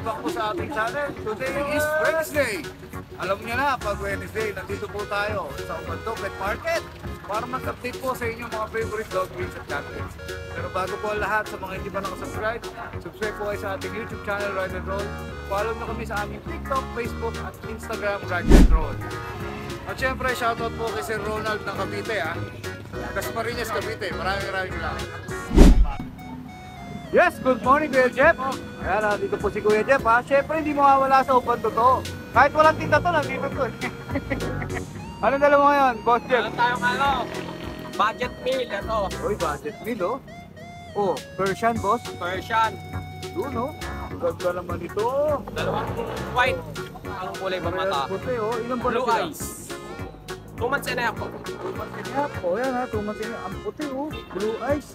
back po sa ating channel. Today is Wednesday. Alam niyo na, pag Wednesday, nandito po tayo sa Ubando Pet Market para mag-update po sa inyo mga favorite dog breeds at cat breeds. Pero bago po ang lahat, sa mga hindi pa nakasubscribe, subscribe po kayo sa ating YouTube channel, Ride and Roll. Follow nyo kami sa aming TikTok, Facebook at Instagram, Ride and Roll. At syempre, shoutout po kay Sir Ronald ng Cavite, Casmariñas, Cavite. Maraming salamat. Yes, good morning Kuya Jeff. Ayan, dito po si Kuya Jeff Siyempre hindi mawawala sa Ubando to. Kahit walang tinta to, nandito to. Anong dala mo ngayon, Boss Jeff? Meron tayong budget meal ito. Uy, budget meal Oh, Persian boss. Persian. Doon ganda naman ito. Dalawang white. Ang kulay ba mata? Puti ilang ba Blue sila? eyes. 2 months and a half po. 2 months and a half. Yan 2 months and a half. Ang puti blue eyes.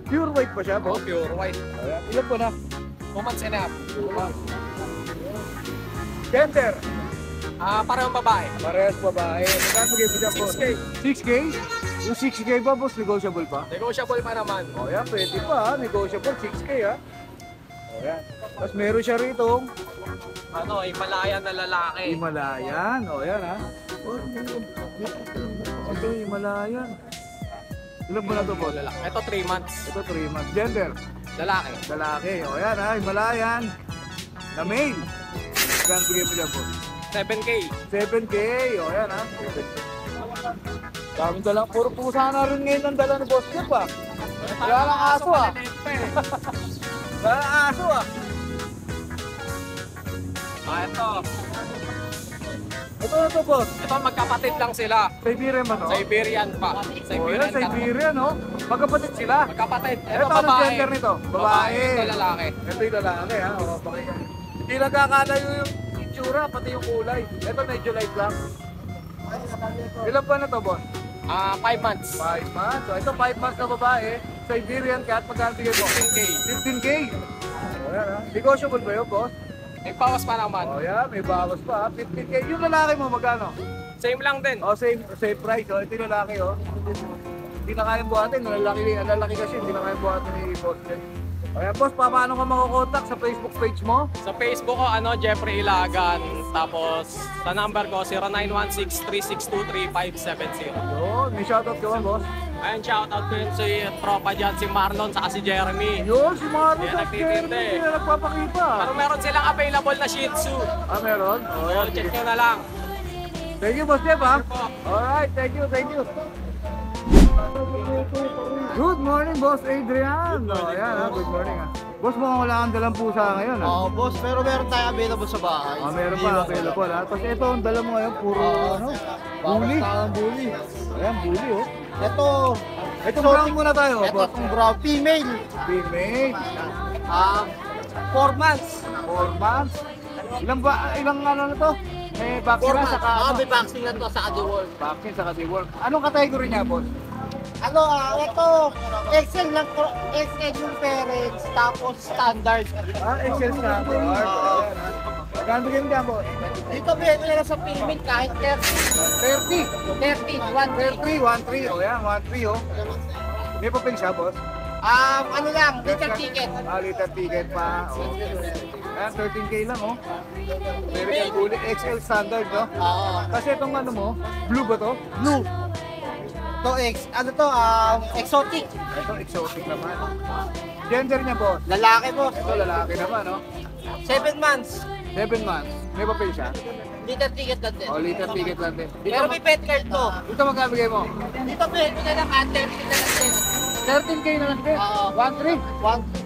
Pure white pa siya, boss? Pure white. Ayan, ilan po na? 2 months and a half. Gender? Parang babae. Parehas babae. Magkano bigay mo siya, boss? 6K. 6K? Yung 6K ba, boss? Negotiable pa? Negotiable pa naman. Yan, pwede pa Negotiable, 6K yan. Tapos meron siya rito. Himalayan na lalaki. Himalayan. Yan Ito, Himalayan. Ilan ba na ito, boss? Lalaki. Ito 3 months. Ito 3 months. Gender? Lalaki. Lalaki. Yan Himalayan. Na male. Magkano bigay mo dyan, boss? 7K. 7K. Yan 7K. Daming dala. Puro pusa na rin ngayon ang dala ni Boss Jeff Wala lang aso Wala lang aso Ito. Ito na to, boss. Ito magkapatid lang sila. Siberian ba to? Siberian pa. Yan, Siberian magkapatid sila. Magkapatid. Ito ano gender nito? Babae. Ito lalaki. Ito yung lalaki Hindi nagkakalayo yung itsura, pati yung kulay. Ito medyo light lang. Ilan pa na to, boss? 5 months. 5 months. So, ito 5 months na babae. Siberian cat, magkano bigay mo? 15K. 15K. Negotiable ba yun, boss? May bawas pa naman. Yan, may bawas pa. 15K. Yung lalaki mo, magkano? Same lang din. Same price. Ito yung lalaki, Hindi na kayang buhatin. Ang lalaki kasi, hindi na kayang buhatin ni Boss Jeff. Ayan, boss, paano ka makukontak sa Facebook page mo? Sa Facebook ko, Jeffrey Ilagan. Tapos, sa number ko, 0916-362-3570. Yun, may shoutout ka ba, boss? Ayun, shoutout ko yun si tropa dyan, si Marlon, saka si Jeremy. Yun, si Marlon Yan, at nagtitinda Jeremy, hindi na nagpapakita. Pero meron silang available na Shih Tzu. Meron? So, check nyo na lang. Thank you, Boss Jeff, Po. Alright, thank you. Good morning, Boss Adrian. Ayan, good morning. Boss, mukhang wala kang dalang pusa ngayon, Boss, pero meron tayo available sa bahay. Meron pa available, Tapos ito, ang dala mo ngayon, puro, bully. Bully. Ayan, bully, Ito, Ito, brown muna tayo, ito boss. itong brown female. Female. 4 months. 4 months. Ilang ano na to? May vaccine 4 na, months. saka May vaccine na to sa Adiwall. vaccine, saka deworm. Anong category niya, boss? Ito, XL lang, XL yung parents, tapos standard. Excel standard. Magkano bigyan mo dyan, boss? Dito bigyan ko na lang sa female kahit 30. 30. 30, 1, 1-3. Yan, 1-3, May papel siya, boss? Ano lang, little ticket. Little ticket pa. Ayan, 13K lang, American Bully XL standard, Oo. Kasi itong ano mo, blue ba to? Blue. Exotic. Ito, exotic naman. Gender niya, boss? Lalaki, boss. Ito, lalaki naman, 7 months. 7 months. May papel siya? Little ticket lang din. Little ticket lang din. Pero may pet card to. Ito magkabigay mo? Dito bigyan ko na lang 30 na lang din. 13K na lang din. Oo. 1-3.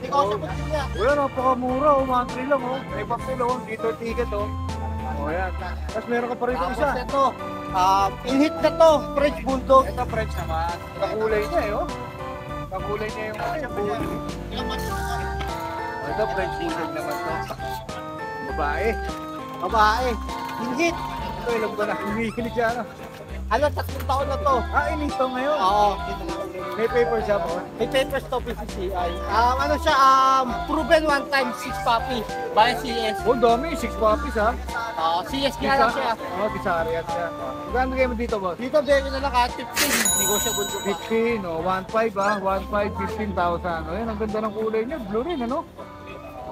Negotiable din niya. Wala, napakamura, 1-3 lang, May papel, little ticket, Ayan. Tapos meron ka pa rin isa. Tapos ito, in-hit na to, French Bulldog. Ito, French naman. Kakulay niya, Kakulay niya yung bully. Ito, French bulldog naman to. Babae. Babae, in-hit. Ito, ilang ba na? Humihilig siya, 3 taon na to. Inito ngayon. Oo. May paper siya po. May papers to PCCI. Proven one time 6 puppy by CS. Dami. 6 puppies, CS nga lang siya. Disariat siya. Magkano bigay mo dito, boss? Dito bigyan na lang kahit 15. Negotiable ko pa. 15, 1.5, 1.5, 15,000. Ayan, ang ganda ng kulay niya. Blue rin,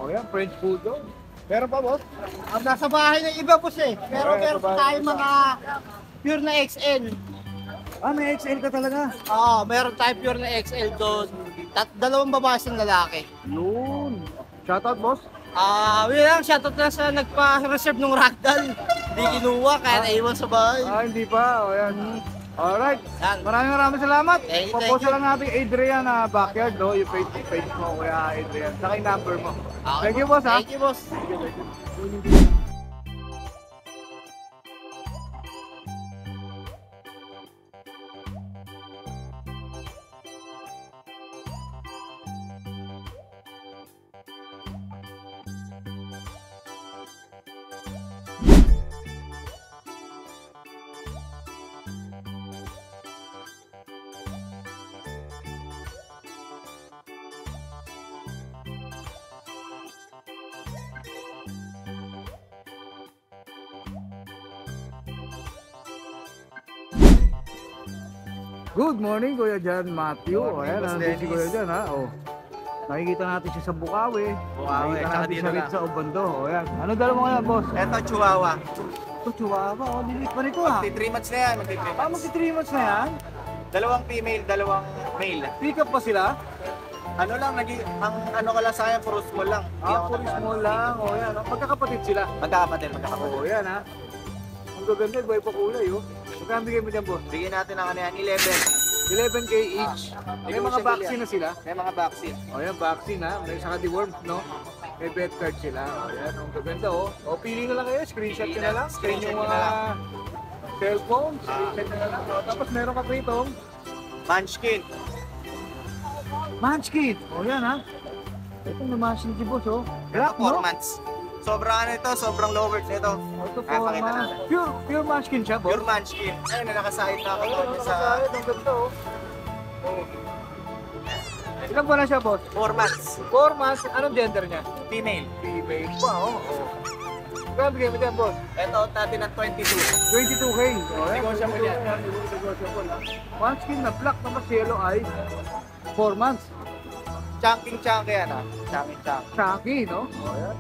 Yan, French Bulldog. Meron pa, boss? Nasa bahay ng iba boss eh. Pero Alright, meron nasa bahay tayo ng iba. mga pure na XL. Ah, may XL ka talaga. Oo, meron tayo pure na XL doon. Dalawang babae ng lalaki. Yun. Shoutout, boss. Yun lang, shoutout na sa nagpa-reserve ng ragdoll. Hindi kinuha, kaya naiwan sa bahay. Hindi pa. O, yan. Alright. Yan. Maraming salamat. Thank you, Popost thank you. lang natin Adrian Backyard, no? Yung Facebook page mo, Kuya Adrian. Saka yung number mo. Okay, Thank you, boss, ha? Thank you, boss. Good morning, Kuya John Matthew. Good morning, Ayan, Boss nandito si Dennis. Kuya John, ha? Oh. Nakikita natin siya sa Bukawi. Bukawi, Nakikita tsaka natin dito siya na. rito sa Obando. O, yan. Ano dala mo kaya, boss? Eto, Chihuahua. Ito, Chihuahua. O, lilit pa nito, ha? Magti 3 months na yan, magti 3 months. Magti 3 months na yan? Dalawang female, dalawang male. Pick up pa sila? Ano lang, ang ano ka lang sa akin, puro small lang. Hindi ako Puro small lang. O, yan. O, magkakapatid sila. Magkakapatid, magkakapatid. O, yan, ha? Ang gaganda, iba pa kulay, oh. Magkano bigay mo dyan, boss? Bigyan natin ng ano yan, 11. 11K each. May mga negotiable vaccine yan. na sila. May mga vaccine. O, yan, vaccine, ha? May saka deworm, no? May vet card sila. O, yan. Ang gaganda, oh. O, pili na lang kayo. Screenshot Pili nyo na na. lang. Screenshot Yung nyo na mga lang. cellphone. Screenshot nyo na lang. O, tapos meron ka pa itong Munchkin. Munchkin. O, yan, ha? Ito na Munchkin si boss, oh. Black, 4 no? months. Sobrang ano ito, sobrang low words ito. O, ito, Kaya pakita forma. natin. Pure Munchkin siya, boss. Pure Munchkin. Ayun, nakasahid na ako Ayun, doon sa nakasahid. Ang ganda, oh. Ilan ba na siya, boss? 4 months. 4 months. Anong gender niya? Female. Female pa, oh. Kaya bigay mo dyan, boss? Ito, out natin ng 22. 22K. Oh, yan. Negotiable yan. Negotiable, ha? Munchkin na black na mas yellow eyes. 4 months. Chunking yan ah. Chunking. Chucky, no? Oh, yan.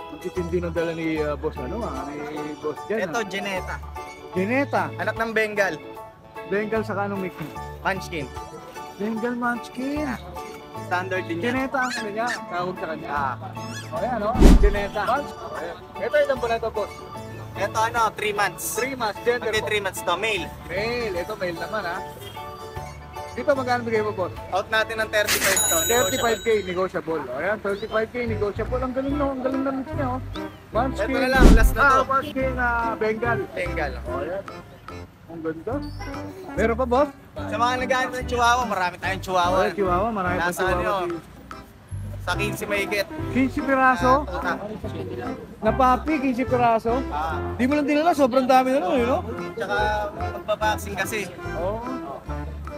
Ang titindi ng dala ni boss, ano, ni boss dyan. Ito, Geneta. Geneta. Anak ng Bengal. Bengal sa kanong mix. Munchkin. Bengal Munchkin. Standard din yan. Geneta ang ano niya. Tawag sa kanya. O yan, no? Geneta. Ayan. Ito, ilan ba na ito, boss? Ito ano, 3 months. 3 months. Gender Magti mo. 3 months to, male. Male. Ito, male naman, ha? Dito, magkano bigay mo, boss? Out natin ng 35 to. negotiable. 35K negotiable. O yan, 35K negotiable. Ang galing, no? Ang galing na mix niya, oh. Munchkin. Ito na lang, last na to. Munchkin Bengal. Bengal. O yan. Ang ganda. Meron pa, boss? Sa mga nag-aanap ng Chihuahua, marami tayong Chihuahua. Wala, Chihuahua. Marami pa Nasa ano, Chihuahua. sa 15 mahigit. 15 piraso? Na papi, 15 piraso? Di mo lang dinala, sobrang dami na lang, no? Tsaka magbaboxing kasi. Oo.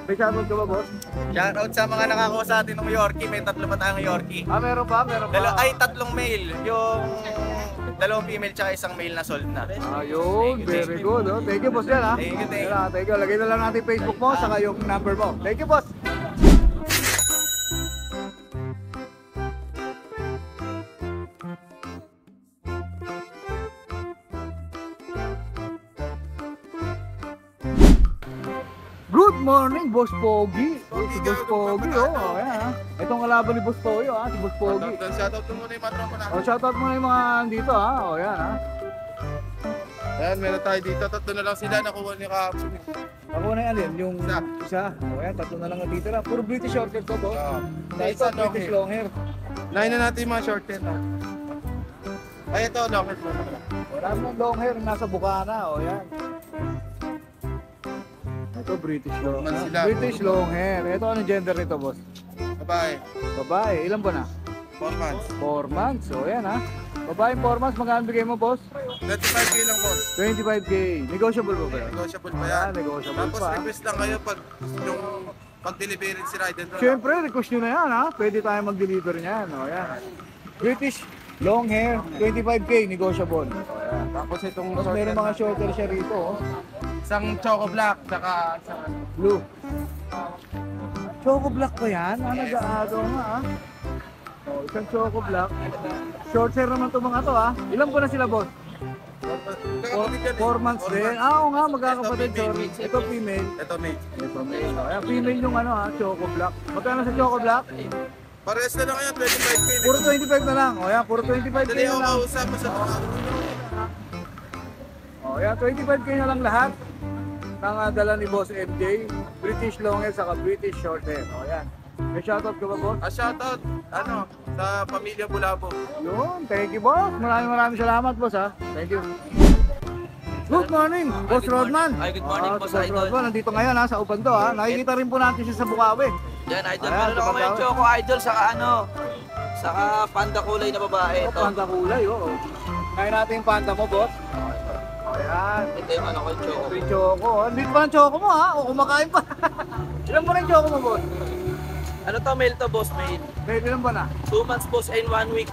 May shoutout ka ba, boss? Shout out sa mga nakakuha sa atin ng Yorkie. May 3 pa tayong Yorkie. Meron pa, meron pa. Ay, 3 male. Yung 2 female tsaka 1 male na sold na. Ayun, very good. Oh. Thank you, boss yan, ha? Thank you, thank you. Thank you. Lagay na lang natin Facebook mo, saka yung number mo. Thank you, boss. Good morning, Boss Pogi. Si Boss Pogi, oh. Ayan, ha? Itong kalaban ni Boss Toyo, ha? Si Boss Pogi. Shoutout mo muna yung matropa natin. Oh, shoutout mo na yung mga dito, ha? Oh, yan, ha? Ayan, meron tayo dito. 3 na lang sila. Nakuha ni Kapsun. Ako na yan, alin? Yung Isa. isa. O yan, 3 na lang natitira. Puro British short hair to, boss. Ito, Isa long British hair. long hair. Nahin na natin yung mga short hair. Ay, ito, long hair. Wala mo long hair, nasa bukana. O yan. Ito, British long Man hair. sila. British long hair. Ito, anong gender nito, boss? Babae. Babae. Ilan ba na? 4 months. 4 months. O yan, ha? Babae 4 months, magkano bigay mo, boss? 35K lang, boss. 25K. Negotiable ba ba yan? Negotiable pa yan. Negotiable Tapos pa. request lang kayo pag yung pag-delivery si Raiden. Siyempre, request nyo na yan, ha? Pwede tayo mag-deliver niyan. O yan. British long hair, 25K, negotiable. O yan. Tapos itong Tapos meron mga shorter siya rito, oh. isang choco black, tsaka isang Blue. Choco black ba yan? Nag-aagaw nga, ah. Oh, isang Choco Black. Short hair naman itong mga to ha. Ilan po na sila boss? 4 months din. Oo nga, magkakapatid. Sorry. Ito female. Ito male. Ito male. Kaya female yung ano ha, Choco Black. Magkano sa Choco Black? Parehas na lang yan, 25k. Puro 25 na lang. O yan, puro 25k Dali na ako lang. kausap mo sa mga. O yan, 25k na lang lahat. Ng dala ni Boss MJ. British long hair saka British short hair. O yan. May shoutout ka ba boss? Shoutout, sa pamilya Bulabo. Yun, thank you boss. Maraming salamat boss ha. Thank you. Good morning, Boss Rodman. Ay, good morning, Boss Boss Idol. Rodman, nandito ngayon ha, sa Ubanto ha. Nakikita rin po natin siya sa Bukawi. Yan, Idol. Ayan, Meron ako ito ngayon pa, Choco Idol, saka panda kulay na babae. Ito, Ito. panda kulay, oo. Kaya natin yung panda mo, boss. Ayan. Ito yung ano ko, Choco. Ito yung choco. Hindi pa ng choco mo ha, o kumakain pa. Ilan ba ng choco mo, boss? Ano to, male to, boss, male. May ilan ba na? 2 months, boss, and 1 week.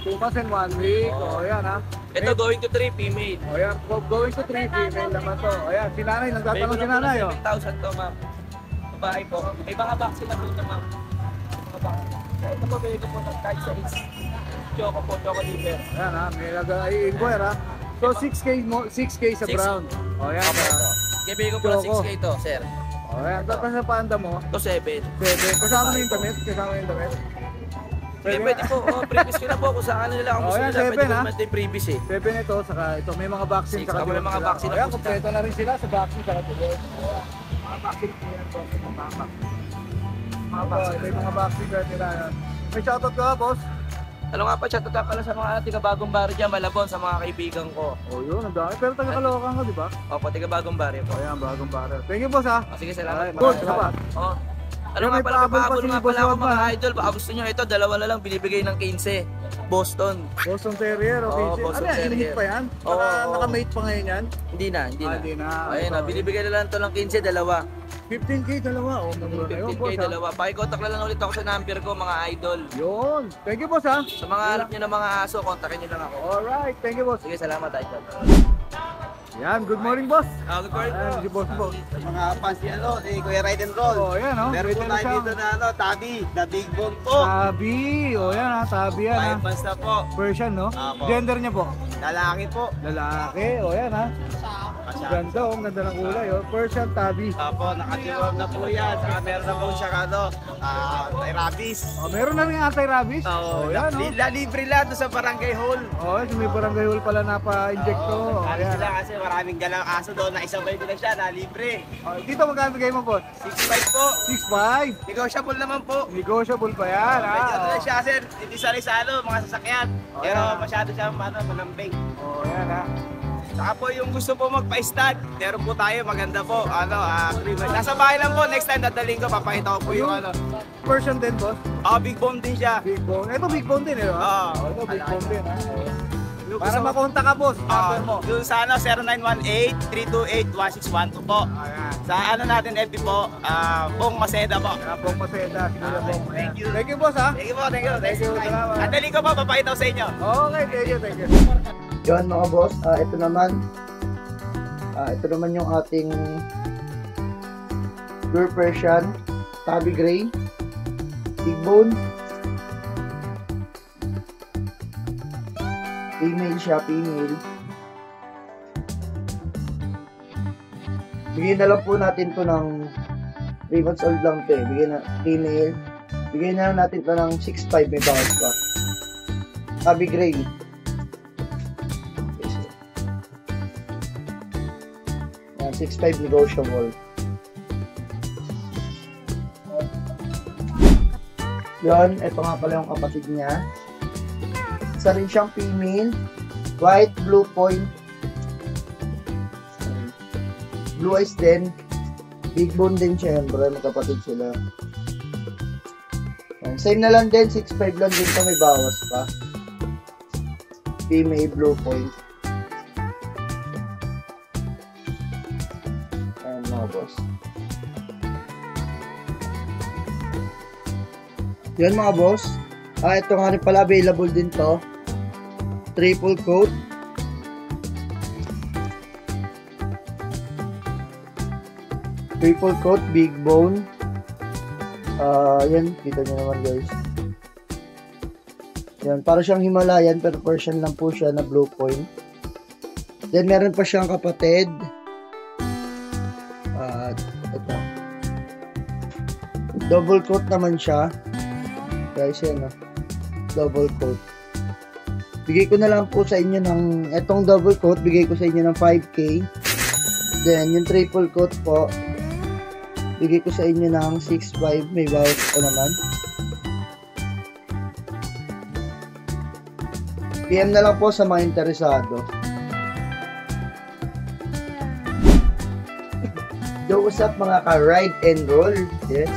2 months and 1 week. O, ayan ha. Ito, going to 3, female. O, ayan. Going to 3 female naman to. O, ayan. Si nanay, nagtatanong si nanay, o. 7,000 to, ma'am. Babae po. May mga vaccine na po ito, ma'am. Mga vaccine. Ito po, bigay ko po ng type size. Choco po, Choco liver. Ayan ha, may nag-i-inquire ha. So 6K sa brown. O, ayan. Kaya bigay ko po ng Choco. 6K to, sir. O, ayan. Tapos sa panda mo, Ito, 7. 7. Kasama na yung damit? Kasama na yung damit? Pwede po, previous ko na po kung saan nila kung Oh, gusto yan, nila. 7, Pwede ko ha? naman ito yung previous eh. 7 ito, saka ito may mga vaccine. Six, saka may mga sila. vaccine na Ayan, po kompleto na rin sila sa vaccine saka tuloy. Mga vaccine po yan, boss. Mga vaccine. May mga vaccine ka nila. May shoutout ka, boss? Ano nga pa, shoutout pala sa mga taga-bagong barrio dyan, Malabon, sa mga kaibigan ko. Oh, yun, ang dami. Pero taga-Caloocan ka, di ba? Opo, taga-bagong barrio po. Ayan, bagong barrel. Thank you, boss, ha? O, sige, salamat. Good, isa pa. Oh. Ano Yan, nga may pala, pahabol pa pahabol si nga Boss pala ako Rodman, mga ha? idol. Baka gusto nyo ito, dalawa na lang, binibigay ng 15. Boston. Boston Terrier, okay. Oo, Boston Ano yan, Terrier. inhit pa yan? Oo. Naka-mate pa ngayon yan? Hindi na. Hindi na. Ayun na, binibigay na lang ito ng 15, dalawa. 15K, dalawa. Oh, mura na yun, 15K, boss, ha? dalawa. Pakikotak na lang ulit ako sa number ko, mga idol. Yun. Thank you, boss, ha? Sa mga hanap nyo ng mga aso, kontakin nyo lang ako. Alright, thank you, boss. Sige, salamat, idol. Yan, good morning, boss. Good morning, Ayan, si boss po. Mga fans ni Kuya Ride and Roll. Oh, yan, oh. Meron po Pwede na tayo siya. dito na Tabi, the big bone po. Tabi. O yan ha, tabi yan ha. 5 months na po. Persian no? Apo. Gender niya po? Lalaki po. Lalaki. O yan ha. Ganda oh, ganda ng kulay oh. Persian tabi. Apo, nakatiwag na po yan. Saka meron na po siya rabies. O meron na rin anti-rabies. Oo, O yan oh. libre lang doon sa barangay hall. O yan, may barangay hall pala na-pa-inject to. O Kali yan. sila kasi maraming galang aso doon na isabay ko na siya na libre. O, dito magkano bigay mo boss? 6.5 po. 6.5. Negotiable naman po. Negotiable pa yan ha. Medyo ano O. na siya sir, hindi sanay sa mga sasakyan. Oh, Pero yeah. masyado siya malambing. O yan ha. Saka po yung gusto po magpa-stud, meron po tayo, maganda po. Nasa bahay lang po, next time dadaling ko, papakita ko po yung Persian din boss. big bone din siya. Big bone. Ito big bone din eh. Oo. O, ito big bone din ha. Yung Para gusto- makontak ka boss. Number mo. Yung sa 0918-328-1612 po. Ayan. Sa natin FB po, Bong Maseda po. Bong Maseda, si Kuya Bong. Thank you. Thank you, boss, ha? Thank you po, thank you. Thank you, salamat. Dadaling ko po, papakita ko sa inyo. Okay, thank you, thank you. Yun mga boss, ito naman yung ating pure Persian, Tabby Gray, Big Bone. Female siya, female. Bigyan na lang po natin to ng 3 months old lang to eh. Female. Bigyan na lang natin to ng 6.5, may bawas pa. Tabby Gray. Yan, 6.5 negotiable. Yan, ito nga pala yung kapatid niya. Isa rin siyang female. White, blue point. Blue eyes din. Big bone din syempre, magkapatid sila. Yan, same na lang din, 6.5 lang din ito, may bawas pa. Female blue point. Ayan mga boss. Yan mga boss. Ito nga rin pala, available din to. Triple coat. Triple coat, big bone. Yan, kita nyo naman guys. Yan, para siyang Himalayan pero version lang po siya na Blue Point. Then meron pa siyang kapatid. Ito. Double coat naman siya. Guys, yan, no? Double coat. Bigay ko na lang po sa inyo ng etong double coat, bigay ko sa inyo ng 5K. Then yung triple coat po, bigay ko sa inyo ng 6.5. May bawas pa naman. PM na lang po sa mga interesado. Yo, what's up mga ka-ride and roll? Yes.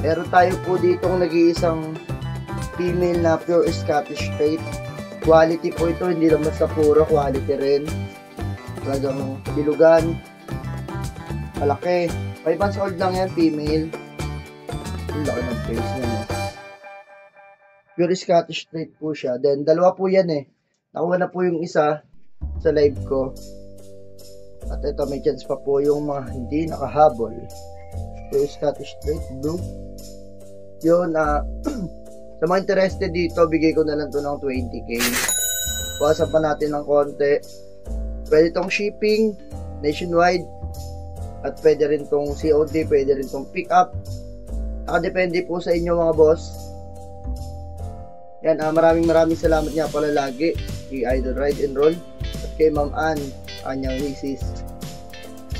Meron tayo po ditong nag-iisang female na pure Scottish Straight. Quality po ito, hindi lang basta puro, quality rin. Talagang bilugan. Malaki. 5 months old lang yan, female. Ang laki ng face niya, no? Pure Scottish Straight po siya. Then, dalawa po yan eh. Nakuha na po yung isa sa live ko. At ito, may chance pa po yung mga hindi nakahabol. Pure Scottish Straight, blue. Yun, sa mga interested dito, bigay ko na lang to ng 20K. Bawasan pa natin ng konti. Pwede tong shipping, nationwide. At pwede rin tong COD, pwede rin tong pick up. Nakadepende po sa inyo mga boss. Yan, maraming salamat nga pala lagi kay Idol Ride and Roll at kay Ma'am Ann, kanyang misis.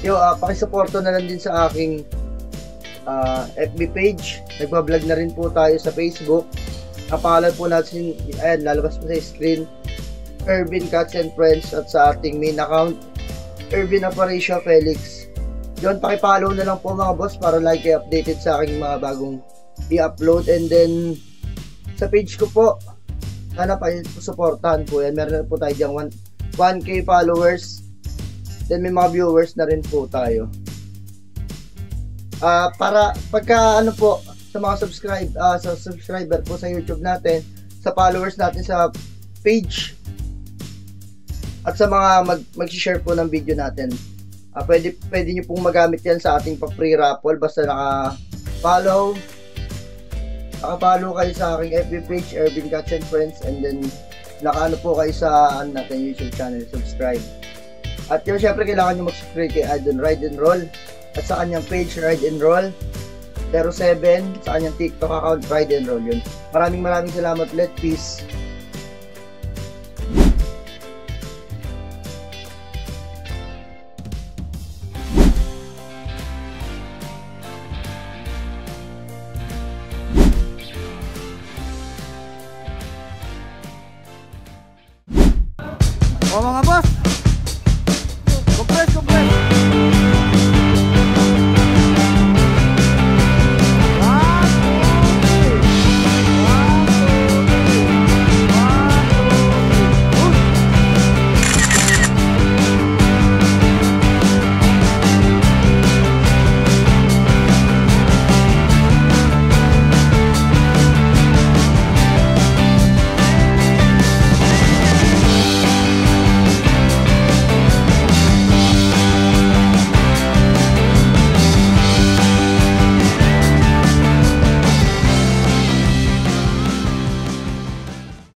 Yo, pakisuporto na lang din sa aking FB page. Nagbablog na rin po tayo sa Facebook. Ang pangalan po natin, ayan, lalabas po sa screen, Irvin Cats and Friends, at sa ating main account, Irvin Aparicio Felix. Yun, pakipollow na lang po mga boss para lagi kayo updated sa aking mga bagong i-upload. And then, sa page ko po, sana pa supportahan po yan. Meron na po tayo diyang 1K followers. Then, may mga viewers na rin po tayo. Para pagka ano po sa mga sa subscriber po sa YouTube natin, sa followers natin sa page, at sa mga mag-share po ng video natin, pwede nyo pong magamit yan sa ating pa-free raffle basta naka-follow kayo sa aking FB page, Irvin Cats and Friends, and then naka-ano po kayo sa natin YouTube channel, subscribe. At yun, syempre kailangan nyo mag-subscribe kay Idol Ride and Roll at sa kanyang page, Ride and Roll 07, sa kanyang TikTok account, Ride and Roll yun. Maraming salamat ulit. Peace.